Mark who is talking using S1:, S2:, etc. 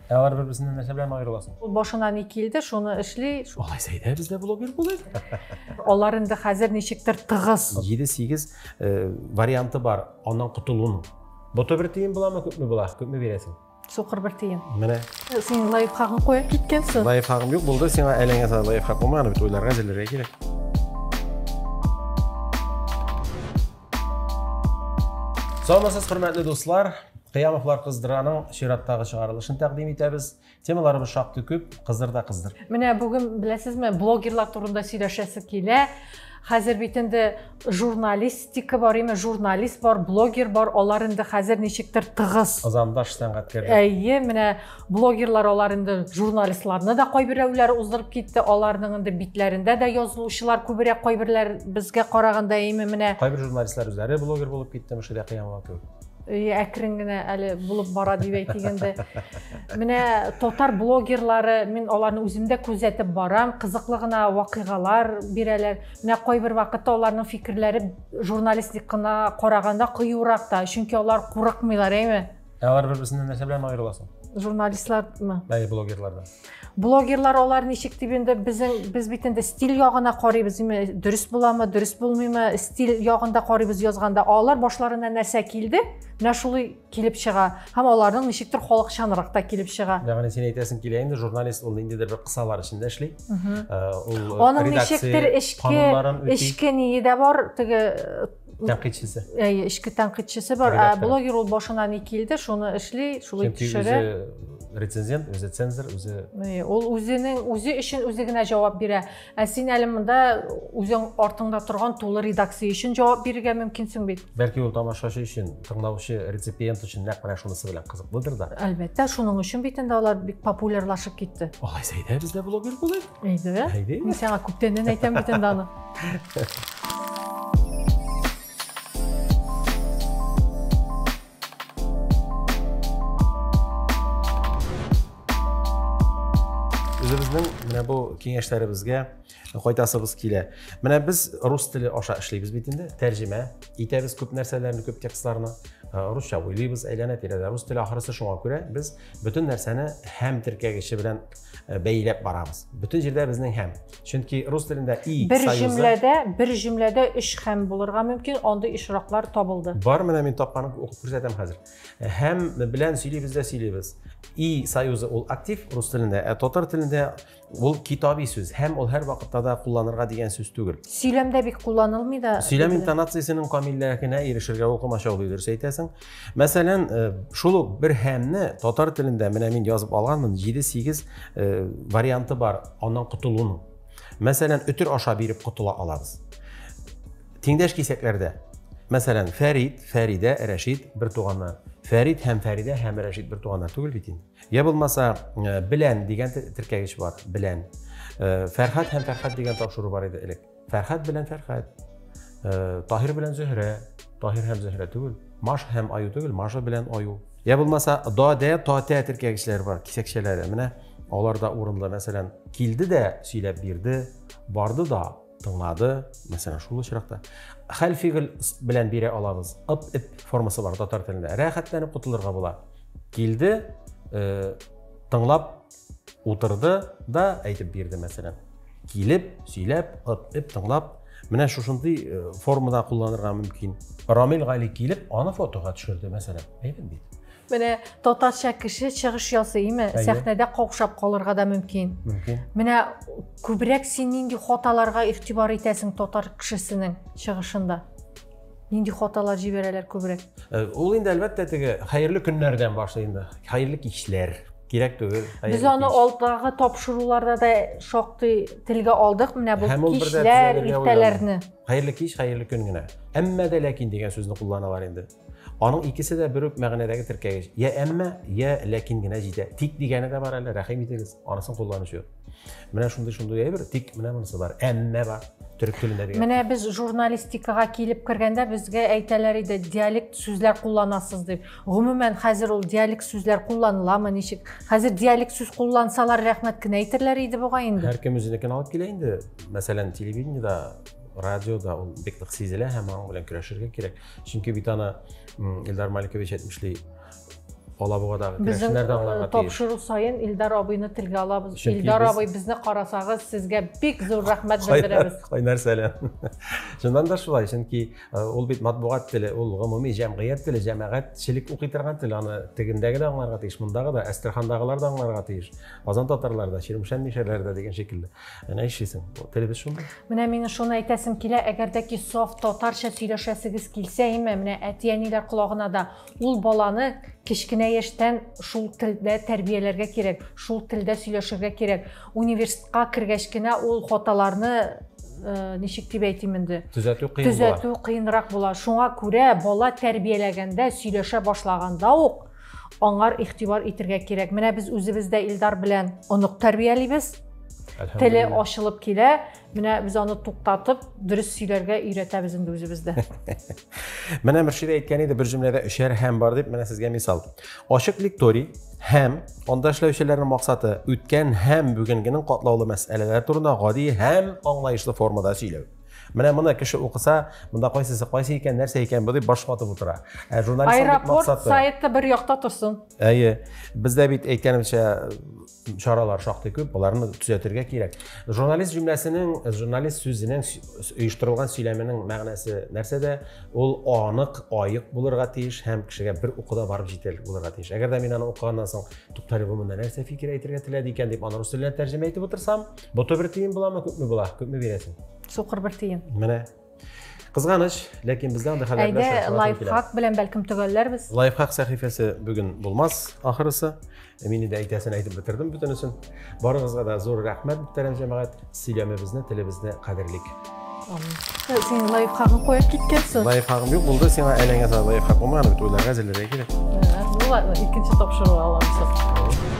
S1: Алар bir-birisinden нәрсә белән аерыласың?
S2: Ул башынан 2 елда шуны эшли.
S1: Алай сәйдә бездә блогер булды.
S2: Алар инде хәзер ничектер тыгыз.
S1: 7-8 варианты бар аннан кутылуның. Бу бер тиен буламы, күпме була? Күпме бирәсең?
S2: Сукыр бер тиен.
S1: Менә.
S2: Син лайфхагын куя киткәнсең.
S1: Лайфхагым юк булды, сиңа әйләнгә сала лайфхак булмаганы бит уйларга әзерләргә кирәк. Саламатсыз, хөрмәтле дуслар. Кыямовлар кыздыраның чираттагы чыгарылышын тәкъдим итәбез. Темаларыбыз шактый күп, кыздыр да кыздыр.
S2: Менә бүген беләсезме, блогерлар турында сөйләшәсе килә. Хәзер бит инде журналистика бар, журналист бар, блогер бар, алар инде хәзер ничектер тыгыз.
S1: Азамдаш сәнгатькәр.
S2: Әйе, менә блогерлар алар инде журналистларны да кайберәүләр уздырып китте, аларның инде битләрендә дә язылучылар күбрәк кайберләр безгә караганда менә.
S1: Кайбер журналистлар үзләре блогер булып китте, мишә кыямга күп.
S2: Әкрен генә әле булып бара дип әйтгәндә. Менә татар блогерлары, мин аларны үземдә күзәтеп барам, кызыклы гына вакыйгалар бирәләр. Менә кайбер вакытта аларның фикерләре журналистикына караганда кыюрак та, чөнки алар курыкмыйлар, әйме?
S1: Алар bir-birisindən нәрсә белән аерыласың?
S2: Журналистлармы?
S1: Бәй блогерлардан.
S2: Блогерлар алар ничек дип инде без бит инде стиль ягына карыйбыз, дөрес буламы, дөрес булмыймы, стиль ягында карыйбыз язганда, алар башларына нәрсә килде, менә шулай килеп чыга. Һәм аларның ничектер халыкчанракта килеп чыга.
S1: Ягъни син әйтәсең килә инде журналист ул инде бер кысалар эшендә эшли. Ул
S2: аның ничектер эшке ние дә бар, теге
S1: тәнкыйтьчесе.
S2: Эшке тәнкыйтьчесе бар. Блогер ул башынан 2 елда шуны эшли, шулай төшерә.
S1: Рецензент, үзе цензор, үзе...
S2: Ул үзе өчен үзе генә җавап бирә. Син әле монда үзең артыңда торган тулы редакция өчен җавап бирергә мөмкинсең бит.
S1: Бәлки ул тамашачы өчен, тыңлаучы, реципиент өчен нәкъ менә шунысы белән кызык булдыр да.
S2: Әлбәттә, шуның өчен бит инде алар бик популярлашып китте.
S1: Алай сәйдә бездә блогер булды.
S2: Әйдә. Мин сиңа күптәннән әйтәм бит инде аны.
S1: Үзебезнең менә бу киңәшләребезгә кайтасыбыз килә. Менә без рус теле аша эшлибез бит инде, тәрҗемә итәбез күп нәрсәләрне, күп текстларны. Русча уйлыйбыз, әйләнә-тирәдә рус теле ахырысы шуңа күрә без бөтен нәрсәне һәм теркәгече белән бәйләп барабыз. Бөтен җирдә безнең һәм. Чөнки рус телендә и союзы
S2: бер җөмләдә 3 һәм булырга мөмкин, анда ишраклар табылды.
S1: Бар, менә мин тапканын укып күрсәтәм хәзер. Һәм белән сөйлибез дә сөйлибез. И союзы ул актив рус телендә, татар телендә ул китаби сүз. Һәм ул һәр вакытта да кулланырга дигән сүз түгел.
S2: Сөйләмдә бик кулланылмый да.
S1: Сөйләм интонациясенең камиллегенә ирешергә укымашаулый дөрес әйтәсең. Мәсәлән, шул ук бер һәмне татар телендә менә мин язып алганмын, 7-8 варианты бар аннан кутылуның. Мәсәлән, өтер аша биреп кутыла алабыз. Тиңдәш кисәкләрдә. Мәсәлән, Фәрид, Фәридә, Рәшид бер туганнар. Фәрид һәм Фәридә һәм Рәшид бер туганнар түгел бит инде. Я булмаса, белән дигән теркәгеч бар, белән. Фәрхат һәм Фәрхат дигән тапшыру бар иде элек. Фәрхат белән Фәрхат. Таһир белән Зөһрә, Таһир һәм Зөһрә түгел. Маш һәм Аю түгел, Маша белән Аю. Я булмаса, Дадә, Тата теркәгечләр бар, кисәкчәләре. Менә аларда урынлы, мәсәлән, килде дә сөйләп бирде, барды да тыңлады, мәсәлән, шул очракта. Хәл фигыль белән бирә алабыз. Ип формасы бар татар телендә. Рәхәтләнеп кутылырга була. Килде, тыңлап утырды да әйтеп бирде, мәсәлән. Килеп, сөйләп, ип тыңлап, менә шушындый формада кулланырга мөмкин. Рамил Гали килеп, аны фотога төшерде, мәсәлән. Әйбәт бит.
S2: Менә татарча кеше чыгыш ясый, сәхнәдә каушап калырга да мөмкин. Менә күбрәк син нинди хаталарга игътибар итәсең татар кешесенең чыгышында? Нинди хаталар җибәрәләр күбрәк?
S1: Ул инде әлбәттә теге хәерле көннәрдән башлый инде. Хәерле кичләр. Кирәк түгел.
S2: Без аны алдагы тапшыруларда да шактый телгә алдык, менә бу кичләр, иртәләрне.
S1: Хәерле кич, хәерле көн генә. Әмма дә ләкин дигән сүзне кулланалар инде. Аның икесе дә бер үк мәгънәдәге теркәгеч. Я әмма, я ләкин генә җитә. Тик дигәне дә бар әле, рәхим итегез. Анысын кулланыш юк. Менә шундый әйбер, тик менә монысы бар. Әмма бар. Төрек телендә дигән.
S2: Менә без журналистикага килеп кергәндә безгә әйтәләр иде, диалект сүзләр кулланасыз дип. Гомумән хәзер ул диалект сүзләр кулланыламы, ничек? Хәзер диалект сүз куллансалар рәхмәт кенә әйтерләр иде буга инде.
S1: Һәркем үзенекен алып килә инде. Мәсәлән, телевидениедә, радиода ул бик нык сизелә һәм аның белән көрәшергә кирәк. Чөнки бит аны Илдар Маликович әйтмешли, Алабугадагы
S2: Безнең
S1: көрәшчеләрдә аңларга тиеш.
S2: тапшыру сайын Илдар абыйны телгә алабыз.
S1: Чөнки
S2: Илдар
S1: без-
S2: абый безне карасагыз, сезгә бик зур рәхмәт белдерәбез.
S1: Кайнар сәлам. Шуннан да шулай, чөнки ул бит матбугат теле, ул гомуми җәмгыять теле, җәмәгатьчелек укый торган тел, аны тегендәге дә аңларга тиеш, мондагы да, Әстерхандагылар да аңларга тиеш. Казан татарлары да, Чирмешән мишәрләре дә дигән шикелле. Әнә ишисең, телебез шунда.
S2: Менә мине шуны әйтәсем килә, әгәр дә ки саф татарча сөйләшәсегез килсә, менә әти-әниләр колагына да ул баланы кечкенә яшьтән шул телдә тәрбияләргә кирәк, шул телдә сөйләшергә кирәк. Университетка кергәч кенә ул хаталарны ничек дип әйтим инде,
S1: Төзәтү кыен була.
S2: төзәтү кыенрак була. Шуңа күрә бала тәрбияләгәндә, сөйләшә башлаганда ук аңар игътибар итәргә кирәк. Менә без үзебездә Илдар белән онык тәрбиялибез. Теле ачылып килә, менә без аны туктатып, дөрес сөйләргә өйрәтәбез инде үзебездә.
S1: Менә Мөршидә әйткән иде, бер җөмләдә өчәр һәм бар дип, менә сезгә мисал. Ачык лекторий һәм анда эшләүчеләрнең максаты үткән һәм бүгенгенең катлаулы мәсьәләләр турында гади һәм аңлаешлы формада сөйләү. Менә моны кеше укыса, монда кайсы икән, нәрсә икән бу дип баш ватып утыра. Журналистның бит
S2: Аэропорт
S1: максаты.
S2: сайты бер якта торсын.
S1: Әйе, бездә бит әйткәнемчә чаралар шактый күп, аларны төзәтергә кирәк. Журналист сүзенең оештырылган сөйләменең мәгънәсе нәрсәдә? Ул анык, аек булырга тиеш һәм кешегә бер укуда барып җитәр булырга тиеш. Әгәр дә мин аны укыганнан соң, туктале бу монда нәрсә фикер әйтергә теләде икән дип аны рус теленә тәрҗемә итеп утырсам, бу бер тиен буламы, күпме була? Күпме бирәсең?
S2: Сукыр бер тиен.
S1: Менә кызганыч, ләкин бездә анда хәлләр
S2: Әйдә, лайфхак белән бәлкем төгәлләрбез.
S1: Лайфхак сәхифәсе бүген булмас, ахырысы. Мин инде әйтәсен әйтеп бетердем бөтенесен. Барыгызга да зур рәхмәт мөхтәрәм җәмәгать. Сөйләмебезне, телебезне кадерлик.
S2: Син лайфхагын куяш киткәнсең.
S1: Лайфхагым юк булды, сиңа әйләнгән лайфхак булмаган бит, уйларга әзерләргә кирәк.
S2: Була, икенче тапшыру аламсыз.